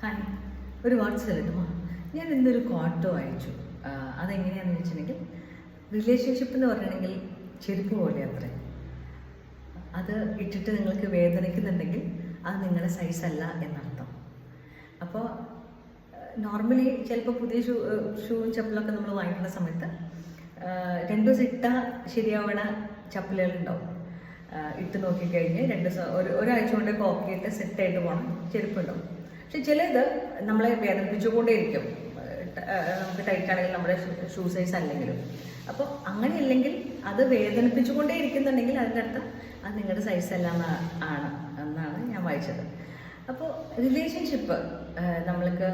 Hi, ഒരു വാട്സ് കേട്ടുമോ? ഞാൻ ഇന്നൊരു കോട്ട് വായിച്ചു. അതെങ്ങനെയാണെന്ന് വെച്ചിട്ടുണ്ടെങ്കിൽ, റിലേഷൻഷിപ്പ് എന്ന് പറഞ്ഞിട്ടുണ്ടെങ്കിൽ ചെരുപ്പ് പോലെ അത്രേ. അത് ഇട്ടിട്ട് നിങ്ങൾക്ക് വേദനിക്കുന്നുണ്ടെങ്കിൽ അത് നിങ്ങളുടെ സൈസല്ല എന്നർത്ഥം. അപ്പോൾ നോർമലി ചിലപ്പോൾ പുതിയ ഷൂവും ചപ്പലൊക്കെ നമ്മൾ വാങ്ങിക്കുന്ന സമയത്ത് 2 ദിവസം ഇട്ടാൽ ശരിയാവണ ചപ്പലുകളുണ്ടാവും. ഇട്ട് നോക്കിക്കഴിഞ്ഞ് ഒരാഴ്ച കൊണ്ട് കോക്കിയിട്ട് സെറ്റായിട്ട് പോകണം ചെരുപ്പുണ്ടാവും. പക്ഷെ ചിലത് നമ്മളെ വേദനിപ്പിച്ചുകൊണ്ടേയിരിക്കും. നമുക്ക് ടൈറ്റ് ആണെങ്കിൽ നമ്മുടെ ഷൂ സൈസ് അല്ലെങ്കിലും. അപ്പോൾ അങ്ങനെയല്ലെങ്കിൽ അത് വേദനിപ്പിച്ചുകൊണ്ടേ ഇരിക്കുന്നുണ്ടെങ്കിൽ അതിൻ്റെ അർത്ഥം അത് നിങ്ങളുടെ സൈസ് അല്ല എന്നാണ് ഞാൻ വായിച്ചത്. അപ്പോൾ റിലേഷൻഷിപ്പ് നമ്മൾക്ക്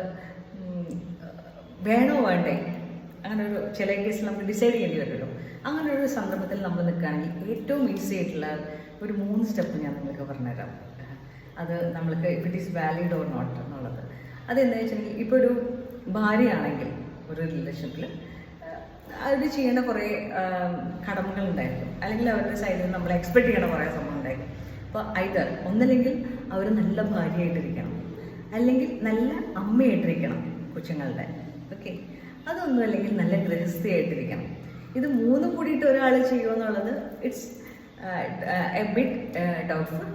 വേണോ വേണ്ടേ, അങ്ങനെ ഒരു ചില കേസിൽ നമുക്ക് ഡിസൈഡ് ചെയ്യേണ്ടി വരുമല്ലോ. അങ്ങനെ ഒരു സന്ദർഭത്തിൽ നമ്മൾ നിൽക്കുകയാണെങ്കിൽ ഏറ്റവും ഈസി ആയിട്ടുള്ള ഒരു 3 സ്റ്റെപ്പ് ഞാൻ നിങ്ങൾക്ക് പറഞ്ഞുതരാം. അത് നമ്മൾക്ക് if it is valid or not എന്നുള്ളത്. അതെന്താ വെച്ചിട്ടുണ്ടെങ്കിൽ, ഇപ്പോൾ ഒരു ഭാര്യയാണെങ്കിൽ ഒരു റിലേഷൻഷിപ്പിൽ അവർ ചെയ്യേണ്ട കുറേ കടമകളുണ്ടായിരിക്കും, അല്ലെങ്കിൽ അവരുടെ സൈഡിൽ നിന്ന് നമ്മൾ എക്സ്പെക്ട് ചെയ്യണ കുറേ സംഭവം ഉണ്ടായിരിക്കും. അപ്പോൾ ഒന്നല്ലെങ്കിൽ അവർ നല്ല ഭാര്യയായിട്ടിരിക്കണം, അല്ലെങ്കിൽ നല്ല അമ്മയായിട്ടിരിക്കണം കൊച്ചുങ്ങളുടെ. ഓക്കെ, അതൊന്നും അല്ലെങ്കിൽ നല്ല ഗൃഹസ്ഥയായിട്ടിരിക്കണം. ഇത് 3 കൂടിയിട്ട് ഒരാൾ ചെയ്യുമെന്നുള്ളത് it's a bit doubtful.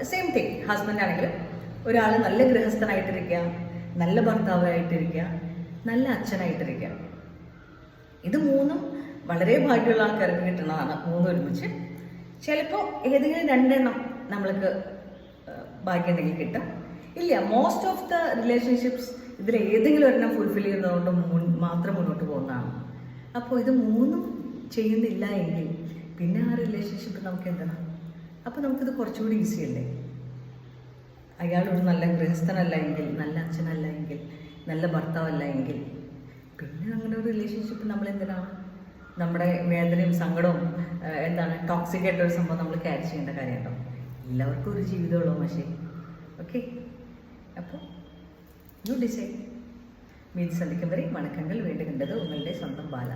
Same thing husband ആണെങ്കിൽ ഒരാൾ നല്ല ഗൃഹസ്ഥനായിട്ടിരിക്കുക, നല്ല ഭർത്താവായിട്ടിരിക്കുക, നല്ല അച്ഛനായിട്ടിരിക്കുക. ഇത് 3 വളരെ ഭാഗ്യമുള്ള ആൾക്കാർക്ക് കിട്ടുന്നതാണ്. 3 ഒരുമിച്ച്. ചിലപ്പോൾ ഏതെങ്കിലും 2 എണ്ണം നമ്മൾക്ക് ഭാഗ്യം ഉണ്ടെങ്കിൽ കിട്ടും. ഇല്ല, മോസ്റ്റ് ഓഫ് ദ റിലേഷൻഷിപ്സ് ഇതിൽ ഏതെങ്കിലും ഒരെണ്ണം ഫുൾഫിൽ ചെയ്യുന്നതുകൊണ്ട് മാത്രം മുന്നോട്ട് പോകുന്നതാണ്. അപ്പോൾ ഇത് 3 ചെയ്യുന്നില്ല എങ്കിൽ പിന്നെ ആ റിലേഷൻഷിപ്പ് നമുക്ക് എന്താണ്? അപ്പോൾ നമുക്കിത് കുറച്ചുകൂടി ഈസി അല്ലേ? അയാളൊരു നല്ല ഗൃഹസ്ഥനല്ല എങ്കിൽ, നല്ല അച്ഛനല്ല എങ്കിൽ, നല്ല ഭർത്താവല്ല എങ്കിൽ പിന്നെ അങ്ങനെ ഒരു റിലേഷൻഷിപ്പ് നമ്മൾ എന്തിനാണ് നമ്മുടെ വേദനയും സങ്കടവും ടോക്സിക് ആയിട്ടൊരു സംഭവം നമ്മൾ ക്യാരി ചെയ്യേണ്ട കാര്യമുണ്ടോ? എല്ലാവർക്കും ഒരു ജീവിതമുള്ളൂ പക്ഷേ. ഓക്കെ, അപ്പോൾ യു ഡിസൈഡ്. മീതി സന്ധിക്കും വരെ വണക്കങ്ങൾ വീണ്ടും കണ്ടത് ഉങ്ങളുടെ സ്വന്തം ബാല.